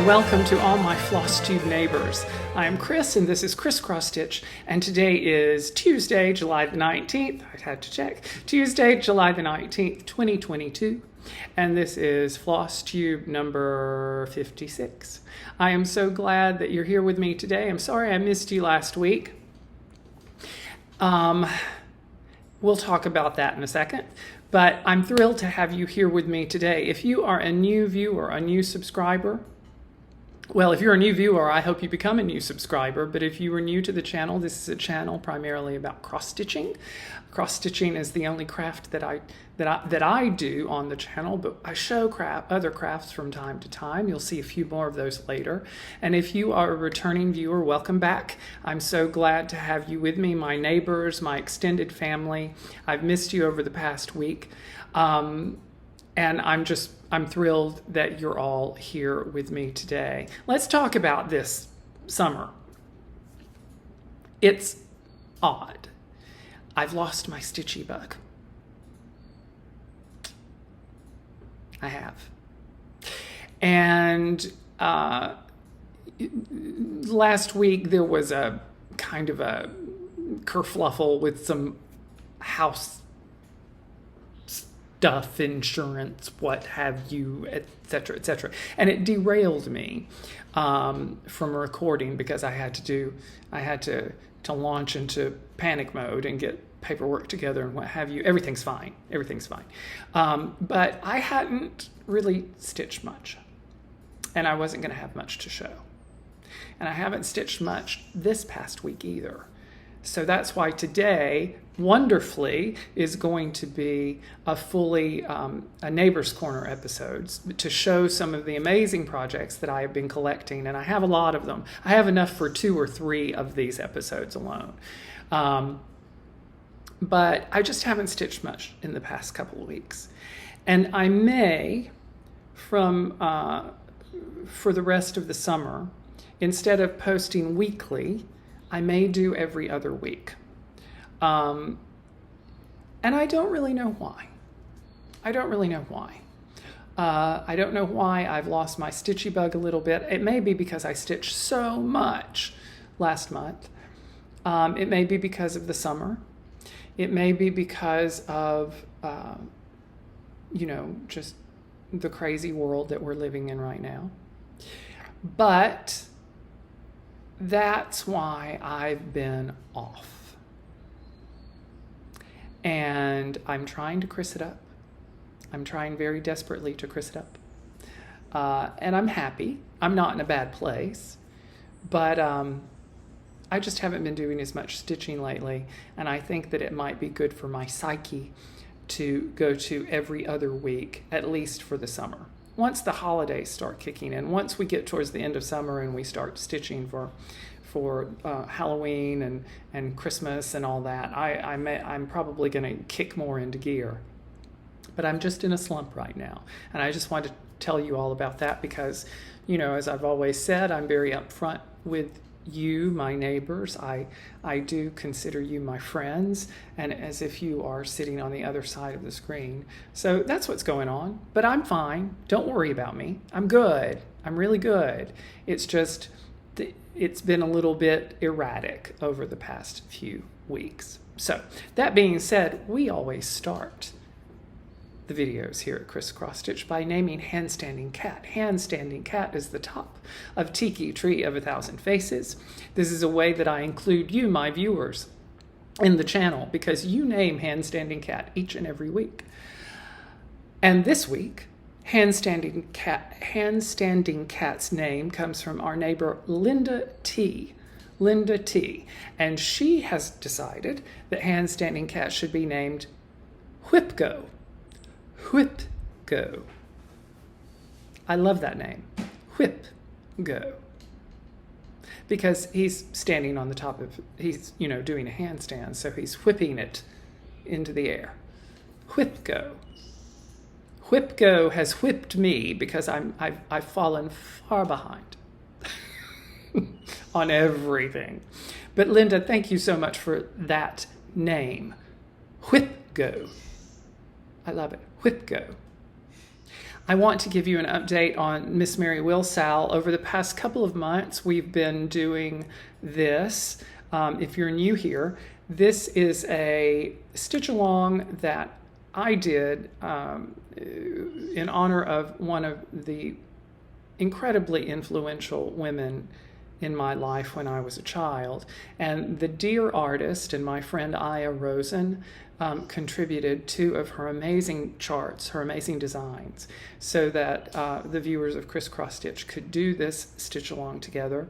and welcome to all my Flosstube neighbors. I am Chris, and this is Xrossstitch, and today is Tuesday, July the 19th. I had to check. Tuesday, July the 19th, 2022, and this is Flosstube number 56. I am so glad that you're here with me today. I'm sorry I missed you last week. We'll talk about that in a second, but I'm thrilled to have you here with me today. If you are a new viewer, a new subscriber, well, if you're a new viewer, I hope you become a new subscriber, but if you are new to the channel, this is a channel primarily about cross-stitching. Cross-stitching is the only craft that I do on the channel, but I show other crafts from time to time. You'll see a few more of those later. And if you are a returning viewer, welcome back. I'm so glad to have you with me, my neighbors, my extended family. I've missed you over the past week. And I'm thrilled that you're all here with me today. Let's talk about this summer. It's odd. I've lost my stitchy bug. I have. And last week there was a kind of a kerfluffle with some house stuff, insurance, what have you, etc., etc. And it derailed me from recording because I had to launch into panic mode and get paperwork together and what have you. Everything's fine. But I hadn't really stitched much, and I wasn't going to have much to show. And I haven't stitched much this past week either. So that's why today, wonderfully, is going to be a fully a Neighbor's Corner episodes to show some of the amazing projects that I have been collecting, and I have a lot of them. I have enough for 2 or 3 of these episodes alone. But I just haven't stitched much in the past couple of weeks. And I may, for the rest of the summer, instead of posting weekly, I may do every other week. And I don't really know why. I don't know why I've lost my stitchy bug a little bit. It may be because I stitched so much last month. It may be because of the summer. It may be because of, just the crazy world that we're living in right now. But that's why I've been off. And I'm trying to Chris it up. I'm trying very desperately to Chris it up. And I'm happy. I'm not in a bad place. But I just haven't been doing as much stitching lately. And I think that it might be good for my psyche to go to every other week, at least for the summer. Once the holidays start kicking in, once we get towards the end of summer and we start stitching for Halloween and Christmas and all that, I'm probably going to kick more into gear. But I'm just in a slump right now. And I just wanted to tell you all about that because, as I've always said, I'm very upfront with you, my neighbors. I do consider you my friends, and as if you are sitting on the other side of the screen. So that's what's going on. But I'm fine. Don't worry about me. I'm good. I'm really good. It's just, it's been a little bit erratic over the past few weeks. So that being said, we always start the videos here at Xrossstitch by naming Handstanding Cat. Handstanding Cat is the top of Tiki Tree of 1,000 Faces. This is a way that I include you, my viewers, in the channel because you name Handstanding Cat each and every week. And this week, Handstanding Cat's name comes from our neighbor Linda T. And she has decided that Handstanding Cat should be named Whipgo. Whipgo. I love that name. Whipgo. Because he's standing on the top of, he's, doing a handstand, so he's whipping it into the air. Whipgo. Whipgo has whipped me because I've fallen far behind on everything. But Linda, thank you so much for that name. Whipgo. I love it. Whipgo. I want to give you an update on Miss Mary Will SAL. Over the past couple of months, we've been doing this. If you're new here, this is a stitch along that I did in honor of one of the incredibly influential women in my life when I was a child. And the dear artist and my friend Aya Rosen contributed 2 of her amazing charts, her amazing designs, so that the viewers of Xrossstitch could do this stitch along together.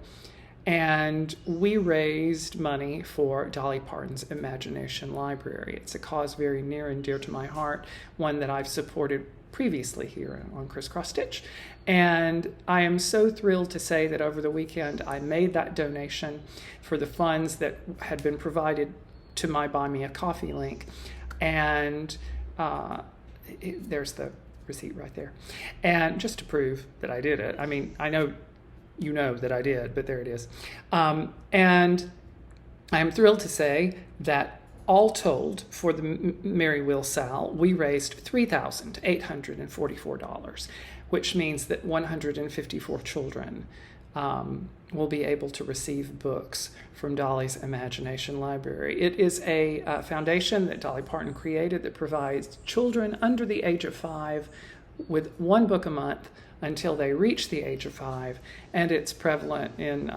And we raised money for Dolly Parton's Imagination Library. It's a cause very near and dear to my heart, one that I've supported previously here on Xrossstitch. And I am so thrilled to say that over the weekend I made that donation for the funds that had been provided to my Buy Me a Coffee link. And there's the receipt right there. And just to prove that I did it, I mean, I know you know that I did, but there it is. And I'm thrilled to say that all told, for the Mary Will SAL, we raised $3,844, which means that 154 children will be able to receive books from Dolly's Imagination Library. It is a foundation that Dolly Parton created that provides children under the age of 5 with 1 book a month until they reach the age of 5, and it's prevalent in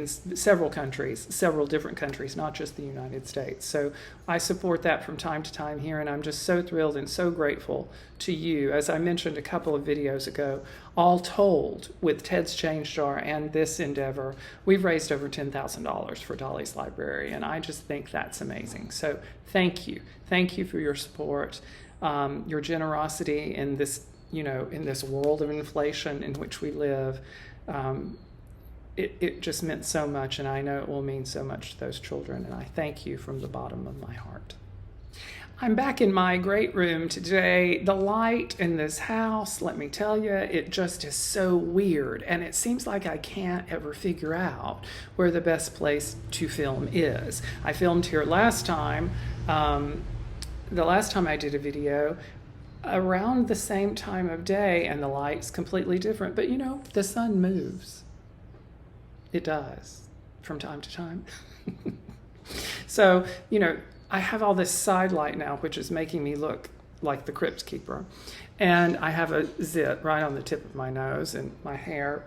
several countries, several different countries, not just the United States. So I support that from time to time here, and I'm just so thrilled and so grateful to you. As I mentioned a couple of videos ago, all told, with Ted's Change Jar and this endeavor, we've raised over $10,000 for Dolly's library, and I just think that's amazing. So thank you. Thank you for your support, your generosity in this, in this world of inflation in which we live. It just meant so much, and I know it will mean so much to those children, and I thank you from the bottom of my heart. I'm back in my great room today. The light in this house, let me tell you, it just is so weird, and it seems like I can't ever figure out where the best place to film is. I filmed here last time, the last time I did a video, around the same time of day, and the light's completely different, but the sun moves. It does from time to time. So, I have all this side light now, which is making me look like the Crypt Keeper. And I have a zit right on the tip of my nose, and my hair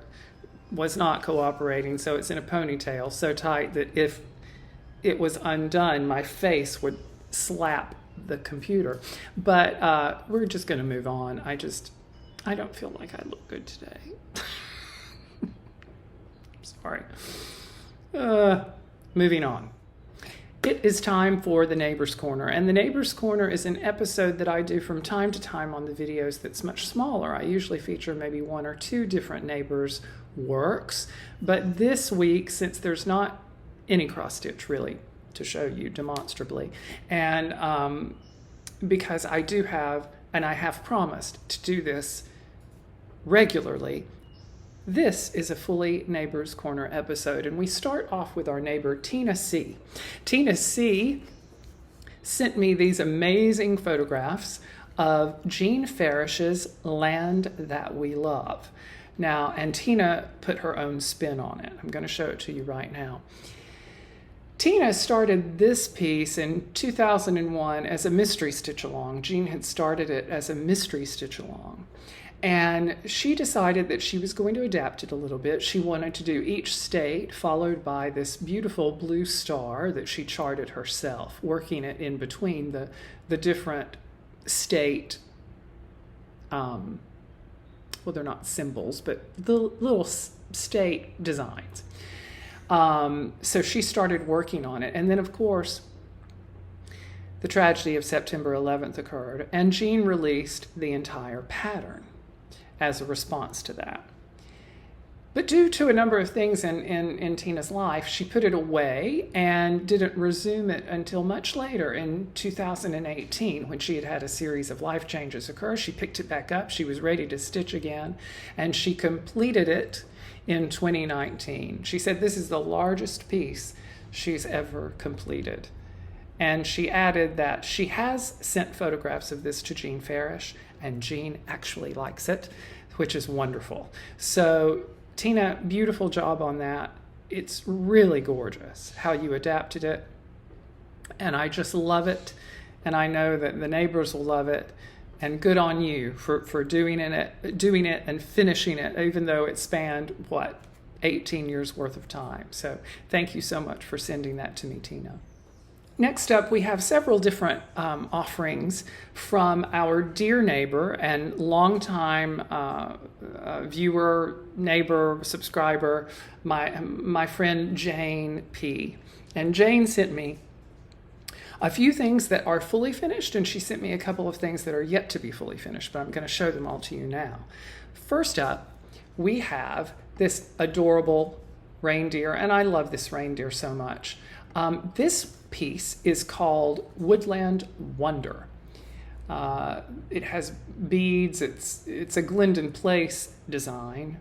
was not cooperating, so it's in a ponytail so tight that if it was undone, my face would slap the computer. But we're just going to move on. I don't feel like I look good today. Sorry. Moving on. It is time for the Neighbor's Corner, and the Neighbor's Corner is an episode that I do from time to time on the videos that's much smaller. I usually feature maybe 1 or 2 different neighbors' works, but this week, since there's not any cross stitch really to show you demonstrably, and because I do have, and I have promised to do this regularly, this is a fully Neighbor's Corner episode, and we start off with our neighbor, Tina C. Tina C sent me these amazing photographs of Jean Farish's Land That We Love. Now, and Tina put her own spin on it. I'm going to show it to you right now. Tina started this piece in 2001 as a mystery stitch-along. Jean had started it as a mystery stitch-along. And she decided that she was going to adapt it a little bit. She wanted to do each state followed by this beautiful blue star that she charted herself, working it in between the different state, well, they're not symbols, but the little state designs. So she started working on it. And then, of course, the tragedy of September 11th occurred, and Jean released the entire pattern as a response to that. But due to a number of things in Tina's life, she put it away and didn't resume it until much later in 2018, when she had had a series of life changes occur. She picked it back up, she was ready to stitch again, and she completed it in 2019. She said this is the largest piece she's ever completed. And she added that she has sent photographs of this to Jean Farish, and Jean actually likes it, which is wonderful. So Tina, beautiful job on that. It's really gorgeous how you adapted it, and I just love it, and I know that the neighbors will love it, and good on you for doing it and finishing it, even though it spanned, what, 18 years worth of time. So thank you so much for sending that to me, Tina. Next up, we have several different offerings from our dear neighbor and longtime viewer, neighbor, subscriber, my friend Jane P. And Jane sent me a few things that are fully finished, and she sent me a couple of things that are yet to be fully finished, but I'm going to show them all to you now. First up, we have this adorable reindeer, and I love this reindeer so much. This piece is called Woodland Wonder. It has beads. It's a Glendon Place design.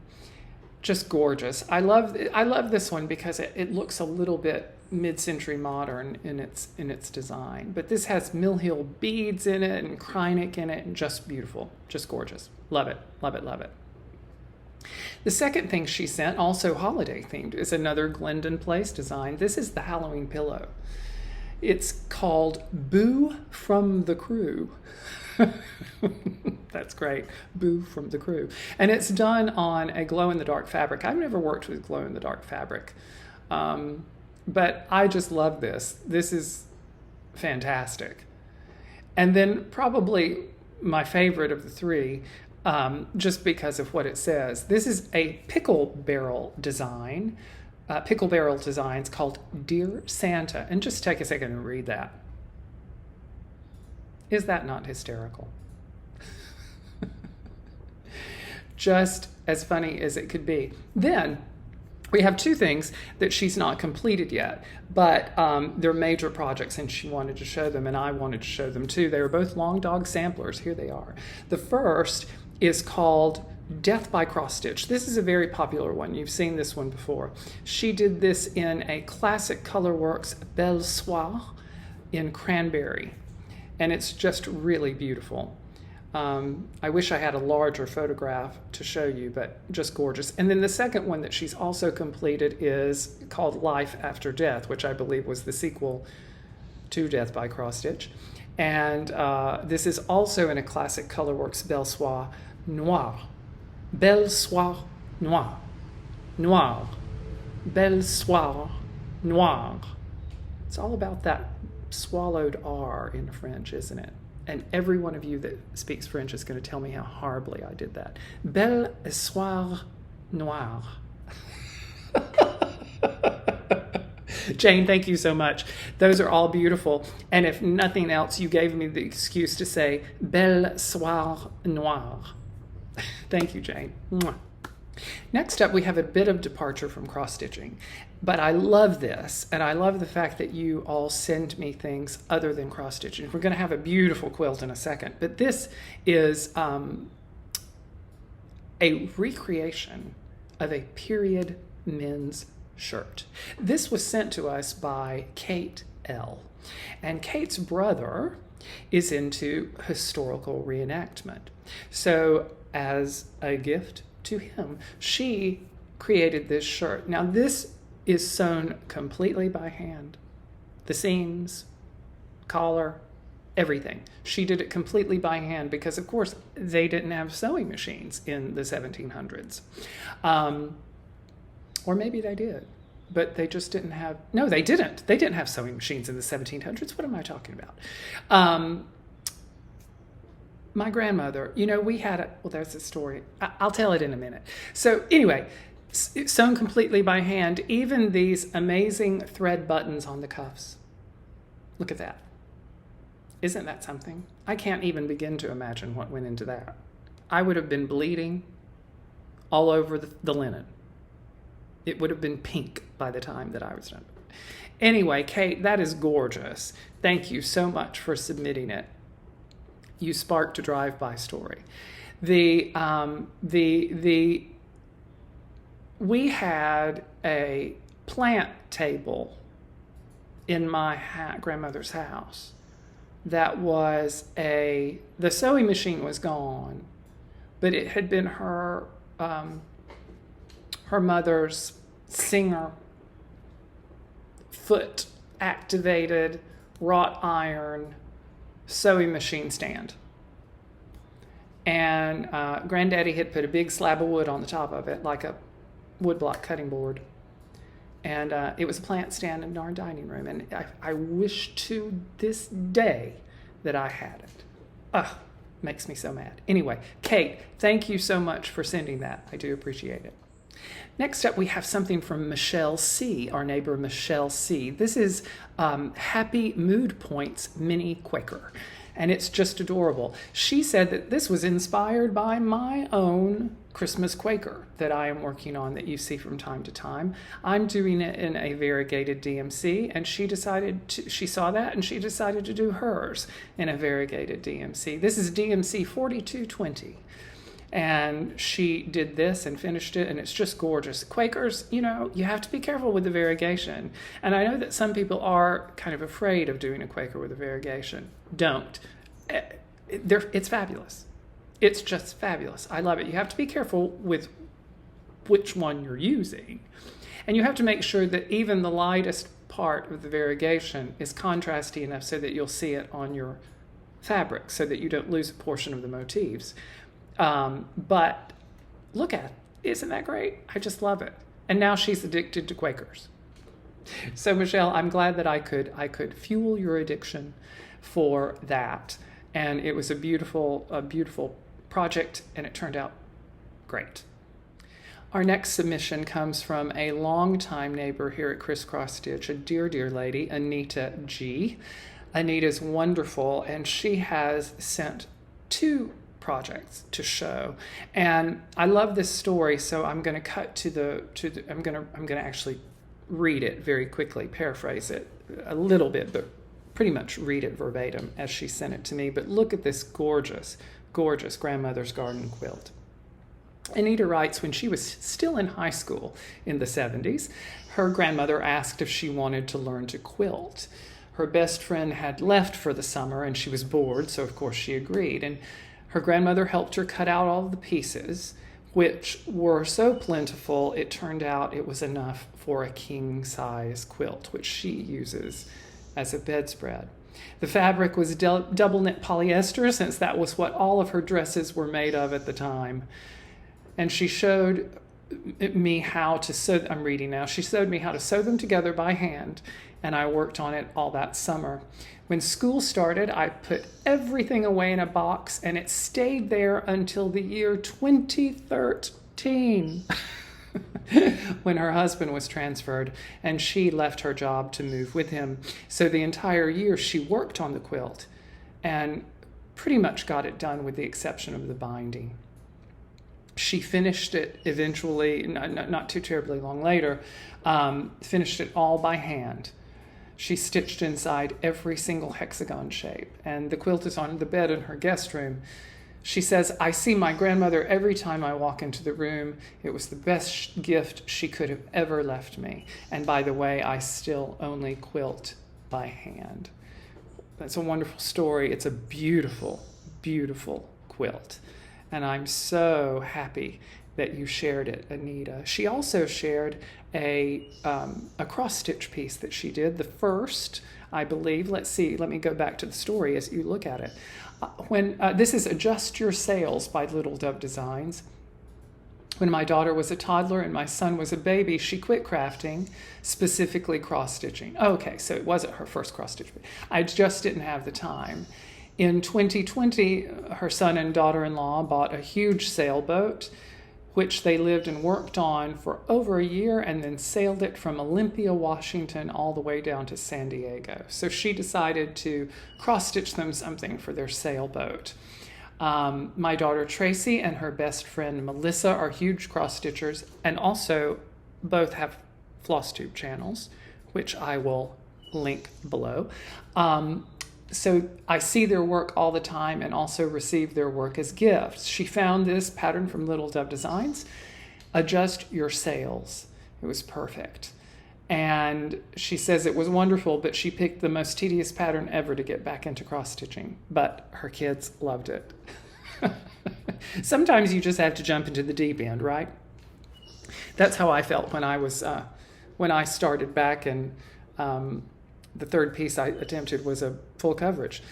Just gorgeous. I love this one because it looks a little bit mid-century modern in its design. But this has Mill Hill beads in it and Kreinik in it, and just beautiful, just gorgeous. Love it, love it, love it. The second thing she sent, also holiday themed, is another Glendon Place design. This is the Halloween pillow. It's called Boo from the Crew. That's great. Boo from the Crew. And it's done on a glow-in-the-dark fabric. I've never worked with glow-in-the-dark fabric, but I just love this. This is fantastic. And then probably my favorite of the three, just because of what it says. This is a pickle barrel design. Pickle barrel designs called Dear Santa. And just take a second and read that. Is that not hysterical? Just as funny as it could be. Then we have two things that she's not completed yet, but they're major projects and she wanted to show them, and I wanted to show them too. They were both Long Dog samplers. Here they are. The first is called Death by Cross Stitch. This is a very popular one. You've seen this one before. She did this in a classic Colorworks Belle Soie in cranberry, and it's just really beautiful. I wish I had a larger photograph to show you, but just gorgeous. And then the second one that she's also completed is called Life After Death, which I believe was the sequel to Death by Cross Stitch. And this is also in a classic Colorworks Belle Soie Noir. Belle Soie Noir. Noir. Belle Soie Noir. It's all about that swallowed R in French, isn't it? And every one of you that speaks French is going to tell me how horribly I did that. Belle Soie Noir. Jane, thank you so much. Those are all beautiful. And if nothing else, you gave me the excuse to say Belle Soie Noir. Thank you, Jane. Mwah. Next up, we have a bit of departure from cross-stitching, but I love this, and I love the fact that you all send me things other than cross-stitching. We're going to have a beautiful quilt in a second, but this is a recreation of a period men's shirt. This was sent to us by Kate L., and Kate's brother is into historical reenactment. So as a gift to him, she created this shirt. Now this is sewn completely by hand. The seams, collar, everything. She did it completely by hand because, of course, they didn't have sewing machines in the 1700s. Or maybe they did, but they just didn't have, no, they didn't. They didn't have sewing machines in the 1700s. What am I talking about? My grandmother, we had a, well, there's a story. I'll tell it in a minute. So anyway, sewn completely by hand, even these amazing thread buttons on the cuffs. Look at that. Isn't that something? I can't even begin to imagine what went into that. I would have been bleeding all over the linen. It would have been pink by the time that I was done. Anyway, Kate, that is gorgeous. Thank you so much for submitting it. You sparked a drive-by story. We had a plant table in my grandmother's house that was the sewing machine was gone, but it had been her mother's Singer foot activated wrought iron sewing machine stand. And Granddaddy had put a big slab of wood on the top of it, like a woodblock cutting board. And it was a plant stand in our dining room. And I wish to this day that I had it. Ugh, makes me so mad. Anyway, Kate, thank you so much for sending that. I do appreciate it. Next up, we have something from Michelle C., our neighbor Michelle C. This is Happy Mood Points Mini Quaker, and it's just adorable. She said that this was inspired by my own Christmas Quaker that I am working on that you see from time to time. I'm doing it in a variegated DMC, and she saw that and she decided to do hers in a variegated DMC. This is DMC 4220. And she did this and finished it, and it's just gorgeous. Quakers, you know, you have to be careful with the variegation. And I know that some people are kind of afraid of doing a Quaker with a variegation. Don't. It's fabulous. It's just fabulous. I love it. You have to be careful with which one you're using. And you have to make sure that even the lightest part of the variegation is contrasty enough so that you'll see it on your fabric, so that you don't lose a portion of the motifs. But look at it. Isn't that great? I just love it. And now she's addicted to Quakers. So Michelle, I'm glad that I could fuel your addiction for that. And it was a beautiful project, and it turned out great. Our next submission comes from a longtime neighbor here at Xrossstitch, a dear, dear lady, Anita G. Anita's wonderful, and she has sent 2 projects to show, and I love this story, so I'm going to cut to the I'm going to actually read it very quickly, paraphrase it a little bit, but pretty much read it verbatim as she sent it to me. But look at this gorgeous, gorgeous grandmother's garden quilt. Anita writes, when she was still in high school in the 70s, her grandmother asked if she wanted to learn to quilt. Her best friend had left for the summer, and she was bored, so of course she agreed. And her grandmother helped her cut out all the pieces, which were so plentiful, it turned out it was enough for a king-size quilt, which she uses as a bedspread. The fabric was double knit polyester, since that was what all of her dresses were made of at the time. And she showed me how to sew, I'm reading now, she showed me how to sew them together by hand, and I worked on it all that summer. When school started, I put everything away in a box, and it stayed there until the year 2013, when her husband was transferred, and she left her job to move with him. So the entire year she worked on the quilt, and pretty much got it done with the exception of the binding. She finished it eventually, not too terribly long later, finished it all by hand. She stitched inside every single hexagon shape, and the quilt is on the bed in her guest room. She says, I see my grandmother every time I walk into the room. It was the best gift she could have ever left me. And by the way, I still only quilt by hand. That's a wonderful story. It's a beautiful, beautiful quilt. And I'm so happy that you shared it, Anita. She also shared a cross-stitch piece that she did, the first, I believe. Let's see, let me go back to the story as you look at it. This is Adjust Your Sails by Little Dove Designs. When my daughter was a toddler and my son was a baby, she quit crafting, specifically cross-stitching. Okay, so it wasn't her first cross-stitch. I just didn't have the time. In 2020, her son and daughter-in-law bought a huge sailboat, which they lived and worked on for over a year, and then sailed it from Olympia, Washington, all the way down to San Diego. So she decided to cross-stitch them something for their sailboat. My daughter Tracy and her best friend Melissa are huge cross-stitchers, and also both have Flosstube channels, which I will link below. So I see their work all the time and also receive their work as gifts. She found this pattern from Little Dove Designs, Adjust Your Sails. It was perfect. And she says it was wonderful, but she picked the most tedious pattern ever to get back into cross-stitching. But her kids loved it. Sometimes you just have to jump into the deep end, right? That's how I felt when I started back, and the third piece I attempted was a full coverage,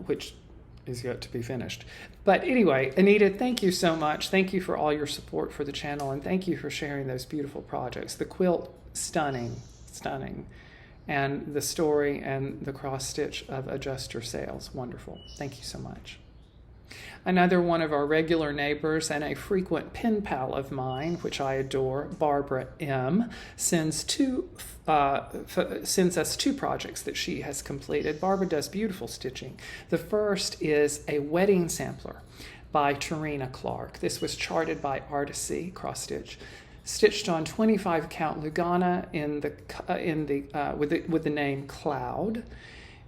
which is yet to be finished. But anyway, Anita, thank you so much. Thank you for all your support for the channel, and thank you for sharing those beautiful projects. The quilt, stunning, stunning. And the story and the cross stitch of adjuster sales, wonderful. Thank you so much. Another one of our regular neighbors and a frequent pen pal of mine, which I adore, Barbara M., sends us two projects that she has completed. Barbara does beautiful stitching. The first is a wedding sampler by Tarina Clark. This was charted by Artisy Cross Stitch, stitched on 25 count Lugana with the name Cloud.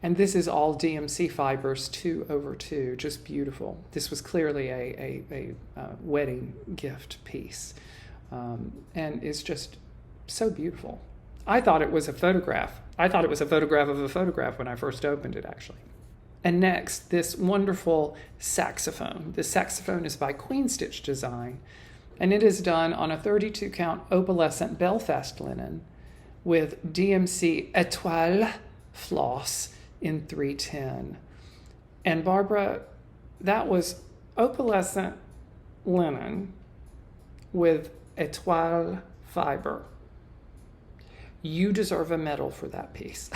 And this is all DMC fibers 2/2, just beautiful. This was clearly a wedding gift piece, and it's just so beautiful. I thought it was a photograph. I thought it was a photograph of a photograph when I first opened it, actually. And next, this wonderful saxophone. This saxophone is by Queen Stitch Design, and it is done on a 32 count opalescent Belfast linen with DMC Étoile floss in 310. And Barbara, that was opalescent linen with Étoile fiber. You deserve a medal for that piece.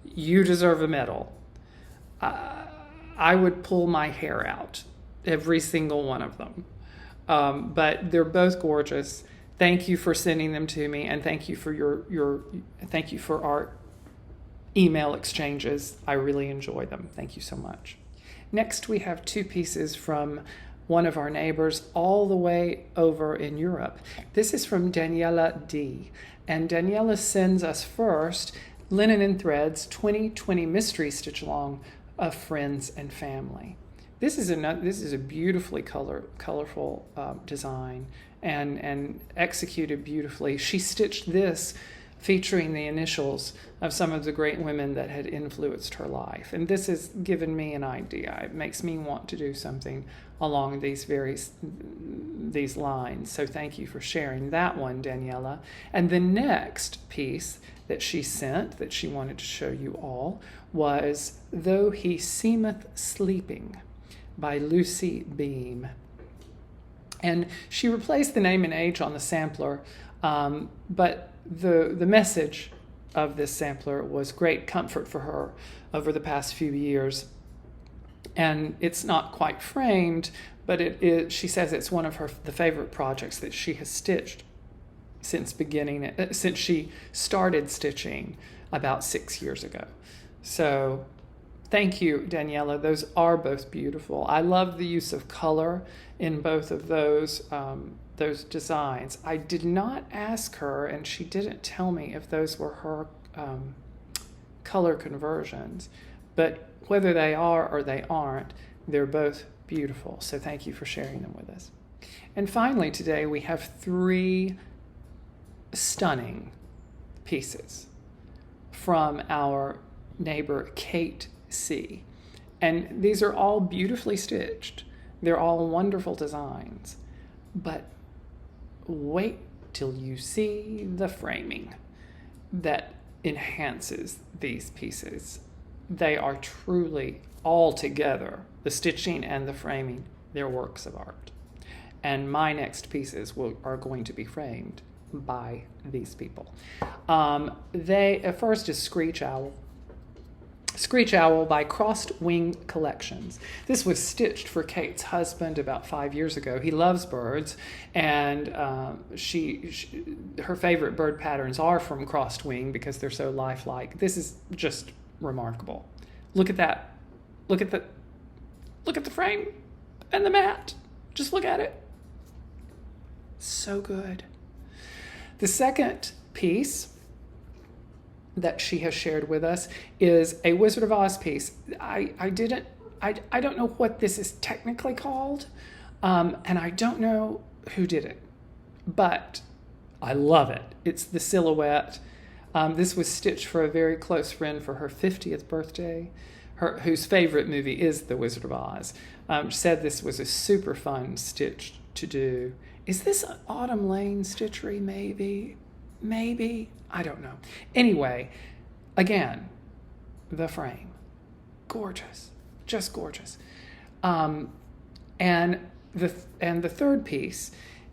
You deserve a medal. I would pull my hair out, every single one of them. But they're both gorgeous. Thank you for sending them to me, and thank you for thank you for our email exchanges. I really enjoy them. Thank you so much. Next, we have two pieces from one of our neighbors all the way over in Europe. This is from Daniela D. And Daniela sends us first Linen and Threads 2020 Mystery Stitch Along of Friends and Family. This is a beautifully colorful design and executed beautifully. She stitched this featuring the initials of some of the great women that had influenced her life. And this has given me an idea. It makes me want to do something along these lines. So thank you for sharing that one, Daniela. And the next piece that she sent, that she wanted to show you all, was Though He Seemeth Sleeping by Lucy Beam. And she replaced the name and age on the sampler, but the message of this sampler was great comfort for her over the past few years. And it's not quite framed, but she says it's one of the favorite projects that she has stitched since she started stitching about 6 years ago. So thank you, Daniela. Those are both beautiful. I love the use of color in both of those designs. I did not ask her, and she didn't tell me if those were her color conversions, but whether they are or they aren't, they're both beautiful. So thank you for sharing them with us. And finally today we have 3 stunning pieces from our neighbor Kate C. And these are all beautifully stitched. They're all wonderful designs. But wait till you see the framing that enhances these pieces. They are truly all together, the stitching and the framing, they're works of art. And my next pieces are going to be framed by these people. First is Screech Owl. Screech Owl by Crossed Wing Collections. This was stitched for Kate's husband about 5 years ago. He loves birds, and her favorite bird patterns are from Crossed Wing because they're so lifelike. This is just remarkable. Look at that. Look at the frame and the mat. Just look at it. So good. The second piece that she has shared with us is a Wizard of Oz piece. I don't know what this is technically called, and I don't know who did it. but I love it. It's the silhouette. This was stitched for a very close friend for her 50th birthday, whose favorite movie is The Wizard of Oz. Said this was a super fun stitch to do. Is this an Autumn Lane stitchery? Maybe? I don't know. Anyway, again, the frame. Gorgeous. Just gorgeous. And the third piece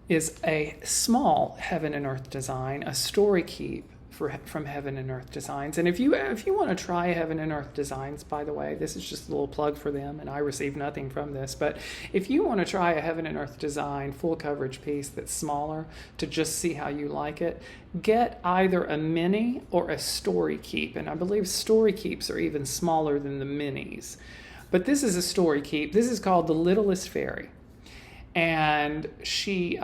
is a small Heaven and Earth design, a story keep from Heaven and Earth Designs. And if you want to try Heaven and Earth Designs, by the way, this is just a little plug for them, and I receive nothing from this, but if you want to try a Heaven and Earth Design full coverage piece that's smaller to just see how you like it, get either a mini or a story keep. And I believe story keeps are even smaller than the minis. But this is a story keep. This is called The Littlest Fairy. And she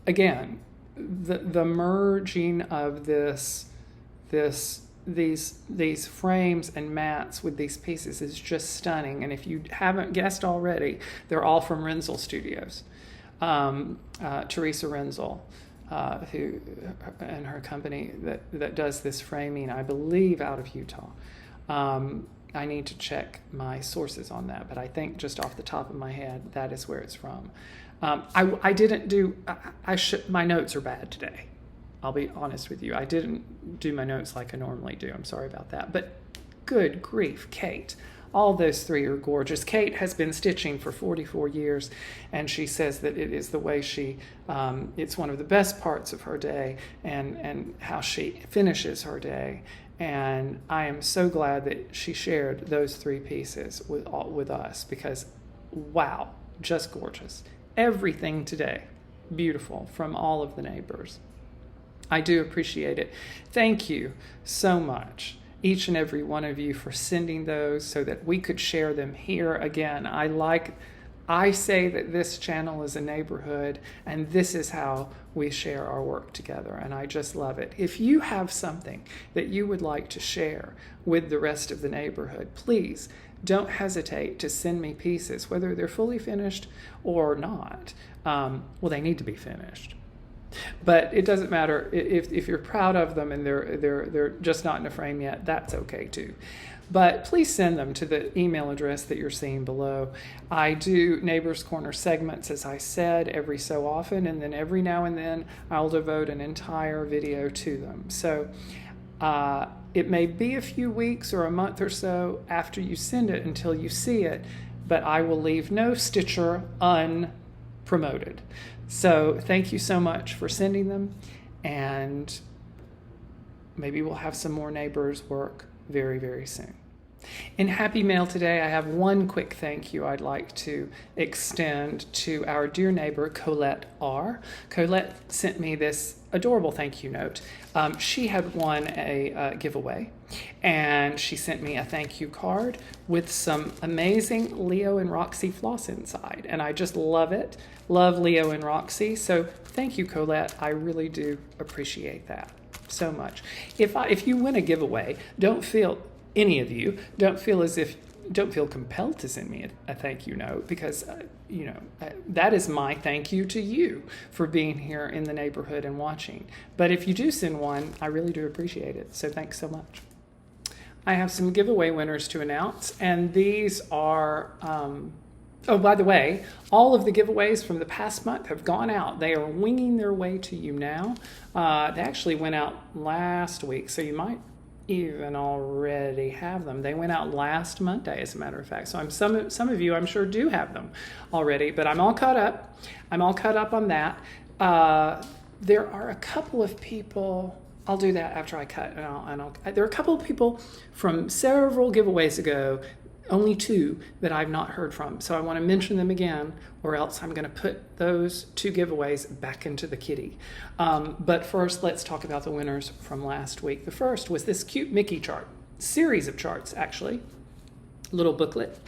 again, the merging of these frames and mats with these pieces is just stunning. And if you haven't guessed already, they're all from Renzel Studios. Teresa Renzel, who and her company that does this framing, I believe, out of Utah. I need to check my sources on that, but I think just off the top of my head, that is where it's from. I didn't do, my notes are bad today. I'll be honest with you. I didn't do my notes like I normally do. I'm sorry about that. But good grief, Kate. All those three are gorgeous. Kate has been stitching for 44 years, and she says that it is the way it's one of the best parts of her day and how she finishes her day. And I am so glad that she shared those three pieces with us because, wow, just gorgeous. Everything today, beautiful from all of the neighbors. I do appreciate it. Thank you so much, each and every one of you, for sending those so that we could share them here. Again, I say that this channel is a neighborhood, and this is how we share our work together, and I just love it. If you have something that you would like to share with the rest of the neighborhood, please don't hesitate to send me pieces, whether they're fully finished or not. Well, they need to be finished. But it doesn't matter if you're proud of them and they're just not in a frame yet, that's okay too. But please send them to the email address that you're seeing below. I do Neighbors Corner segments, as I said, every so often, and then every now and then I'll devote an entire video to them. So it may be a few weeks or a month or so after you send it until you see it, but I will leave no stitcher unpromoted. So thank you so much for sending them, and maybe we'll have some more neighbors work very, very soon. In Happy Mail today, I have one quick thank you I'd like to extend to our dear neighbor, Colette R. Colette sent me this adorable thank you note. She had won a giveaway, and she sent me a thank you card with some amazing Leo and Roxy floss inside, and I just love it. Love Leo and Roxy, so thank you, Colette. I really do appreciate that so much. If you win a giveaway, don't feel compelled to send me a thank you note, because that is my thank you to you for being here in the neighborhood and watching. But if you do send one, I really do appreciate it. So thanks so much. I have some giveaway winners to announce, and these are oh, by the way, all of the giveaways from the past month have gone out. They are winging their way to you now. They actually went out last week, so you might even already have them. They went out last Monday, as a matter of fact. So some of you, I'm sure, do have them already, but I'm all caught up. I'm all caught up on that. There are a couple of people, I'll do that after I cut, there are a couple of people from several giveaways ago, only two that I've not heard from. So I want to mention them again, or else I'm going to put those two giveaways back into the kitty. But first, let's talk about the winners from last week. The first was this cute Mickey chart, series of charts, actually. Little booklet.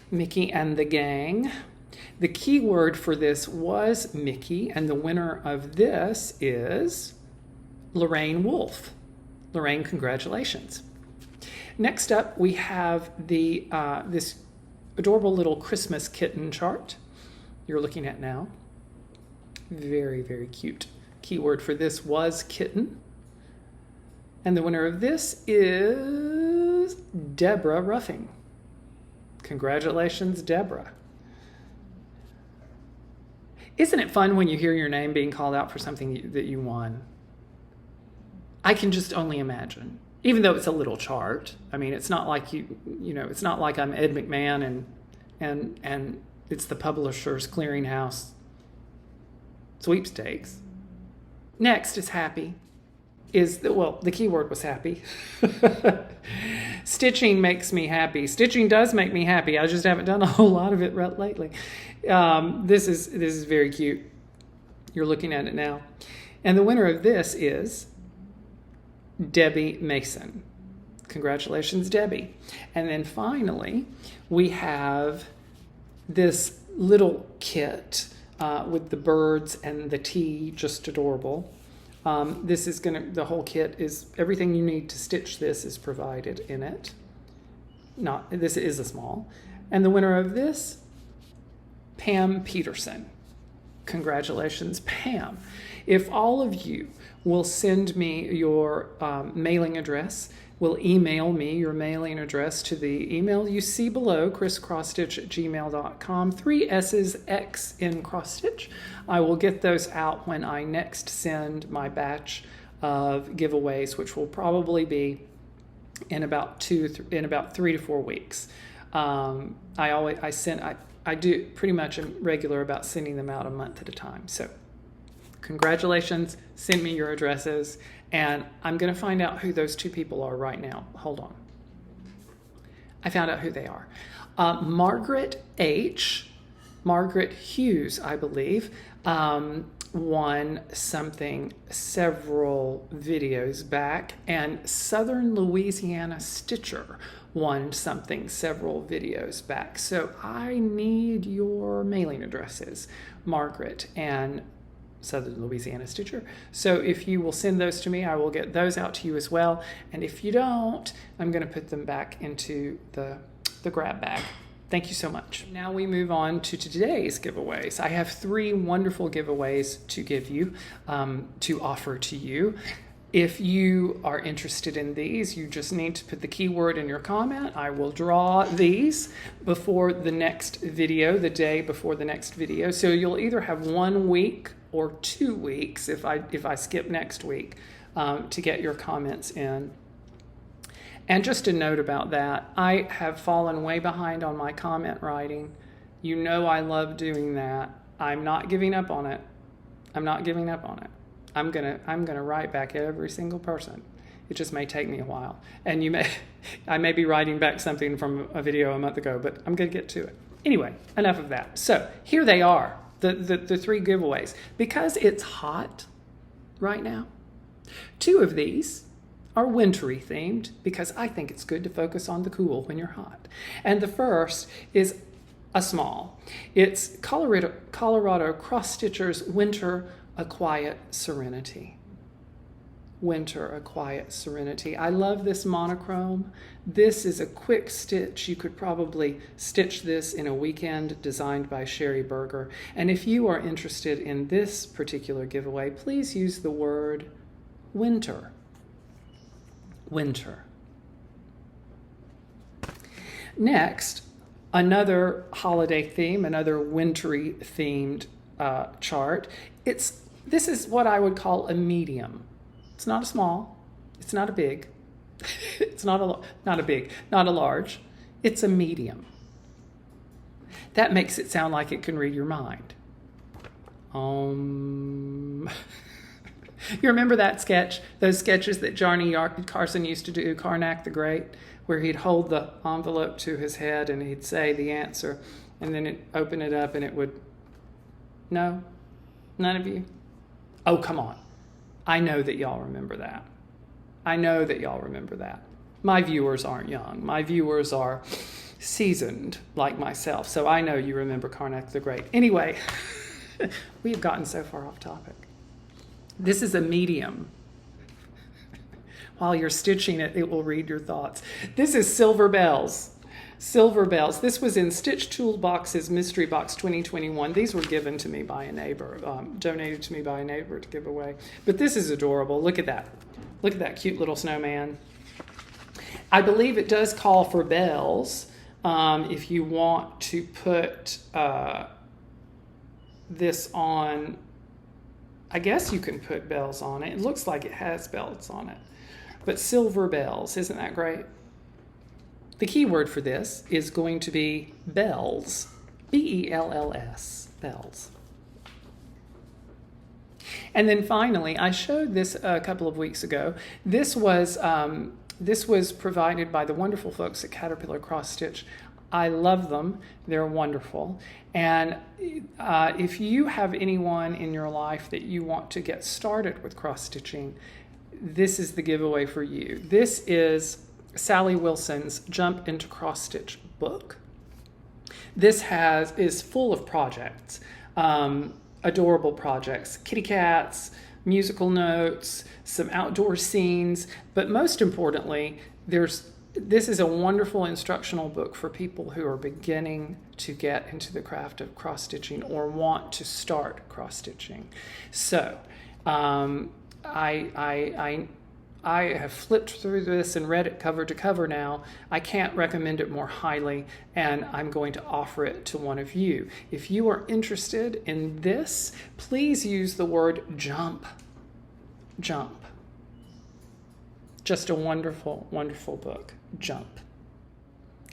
Mickey and the Gang. The keyword for this was Mickey, and the winner of this is Lorraine Wolf. Lorraine, congratulations. Next up, we have this adorable little Christmas kitten chart you're looking at now. Very, very cute. Keyword for this was kitten. And the winner of this is Deborah Ruffing. Congratulations, Deborah. Isn't it fun when you hear your name being called out for something that you won? I can just only imagine. Even though it's a little chart. I mean, it's not like it's not like I'm Ed McMahon and it's the Publishers Clearinghouse sweepstakes. Next is happy. The keyword was happy. Stitching makes me happy. Stitching does make me happy. I just haven't done a whole lot of it lately. This is very cute. You're looking at it now. And the winner of this is Debbie Mason. Congratulations, Debbie. And then finally, we have this little kit with the birds and the tea, just adorable. The whole kit is, everything you need to stitch this is provided in it. This is a small. And the winner of this, Pam Peterson. Congratulations, Pam. If all of you will send me your mailing address, will email me your mailing address to the email you see below, chriscrossstitch@gmail.com, 3 S's, X in cross stitch. I will get those out when I next send my batch of giveaways, which will probably be in about 3 to 4 weeks. I do pretty much am regular about sending them out a month at a time. So congratulations, send me your addresses, and I'm going to find out who those 2 people are right now. Hold on. I found out who they are. Margaret Hughes, I believe, won something several videos back, and Southern Louisiana Stitcher won something several videos back. So I need your mailing addresses, Margaret and Southern Louisiana Stitcher. So if you will send those to me, I will get those out to you as well. And if you don't, I'm going to put them back into the grab bag. Thank you so much. Now we move on to today's giveaways. I have 3 wonderful giveaways to give you, to offer to you. If you are interested in these, you just need to put the keyword in your comment. I will draw these before the next video, the day before the next video. So you'll either have 1 week or 2 weeks if I skip next week to get your comments in. And just a note about that, I have fallen way behind on my comment writing. You know I love doing that. I'm not giving up on it. I'm gonna write back every single person. It just may take me a while. And I may be writing back something from a video a month ago, but I'm gonna get to it. Anyway, enough of that. So here they are, the 3 giveaways. Because it's hot right now, 2 of these are wintry themed because I think it's good to focus on the cool when you're hot. And the first is a small. It's Colorado Cross Stitchers Winter A Quiet Serenity. Winter A Quiet Serenity. I love this monochrome. This is a quick stitch. You could probably stitch this in a weekend, designed by Sherry Berger. And if you are interested in this particular giveaway, please use the word winter. Winter. Next, another holiday theme, another wintry themed chart. This is what I would call a medium. It's not a small. It's not a big. It's not a large. It's a medium. That makes it sound like it can read your mind. You remember that sketch? Those sketches that Johnny Carson used to do, Karnak the Great, where he'd hold the envelope to his head and he'd say the answer, and then it'd open it up and it would... No? None of you? Oh, come on. I know that y'all remember that. My viewers aren't young. My viewers are seasoned like myself, so I know you remember Karnak the Great. Anyway, we've gotten so far off topic. This is a medium. While you're stitching it, it will read your thoughts. This is Silver Bells. Silver bells. This was in Stitch Toolbox's Mystery Box 2021. These were given to me by a neighbor, donated to me by a neighbor to give away. But this is adorable. Look at that. Look at that cute little snowman. I believe it does call for bells if you want to put this on. I guess you can put bells on it. It looks like it has bells on it. But silver bells, isn't that great? The key word for this is going to be bells. B-E-L-L-S, bells. And then finally, I showed this a couple of weeks ago. This was provided by the wonderful folks at Caterpillar Cross Stitch. I love them. They're wonderful. And if you have anyone in your life that you want to get started with cross stitching, this is the giveaway for you. This is Sally Wilson's Jump into Cross Stitch book. This is full of projects, adorable projects, kitty cats, musical notes, some outdoor scenes, but most importantly, this is a wonderful instructional book for people who are beginning to get into the craft of cross stitching or want to start cross stitching. So I have flipped through this and read it cover to cover now. I can't recommend it more highly, and I'm going to offer it to one of you. If you are interested in this, please use the word jump. Jump. Just a wonderful, wonderful book. Jump.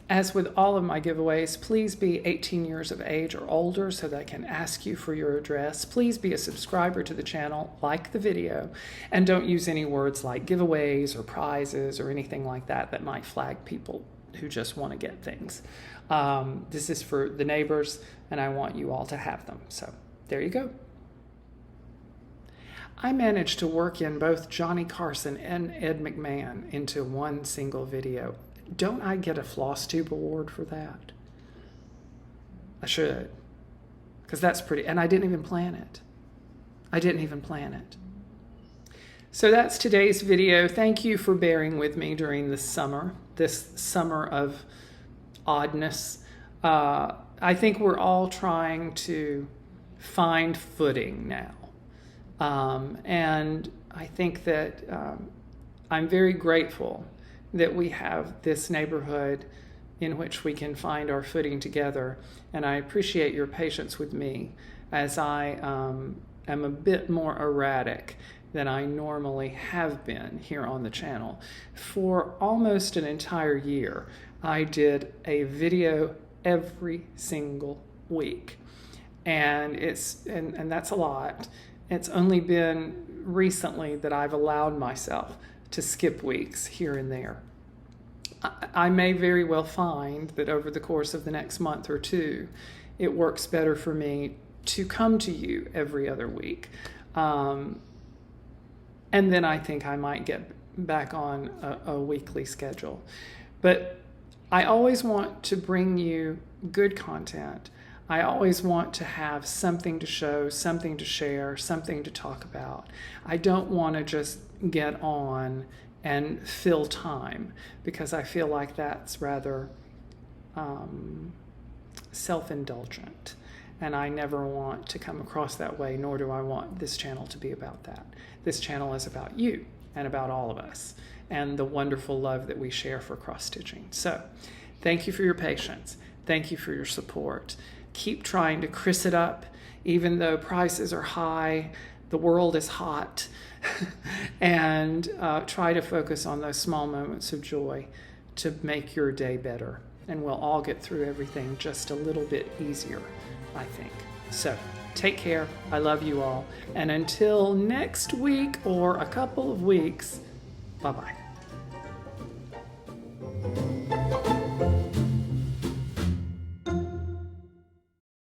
As with all of my giveaways, please be 18 years of age or older so that I can ask you for your address. Please be a subscriber to the channel, like the video, and don't use any words like giveaways or prizes or anything like that that might flag people who just want to get things. This is for the neighbors, and I want you all to have them. So there you go. I managed to work in both Johnny Carson and Ed McMahon into one single video. Don't I get a Flosstube award for that? I should, because that's pretty, and I didn't even plan it. So that's today's video. Thank you for bearing with me during this summer of oddness. I think we're all trying to find footing now. And I think that I'm very grateful that we have this neighborhood in which we can find our footing together. And I appreciate your patience with me as I am a bit more erratic than I normally have been here on the channel. For almost an entire year, I did a video every single week. And that's a lot. It's only been recently that I've allowed myself to skip weeks here and there. I may very well find that over the course of the next month or two, it works better for me to come to you every other week. And then I think I might get back on a weekly schedule. But I always want to bring you good content. I always want to have something to show, something to share, something to talk about. I don't want to just get on and fill time, because I feel like that's rather self-indulgent. And I never want to come across that way, nor do I want this channel to be about that. This channel is about you and about all of us and the wonderful love that we share for cross-stitching. So thank you for your patience. Thank you for your support. Keep trying to Chris it up, even though prices are high, the world is hot, and try to focus on those small moments of joy to make your day better. And we'll all get through everything just a little bit easier, I think. So take care. I love you all. And until next week or a couple of weeks, bye-bye.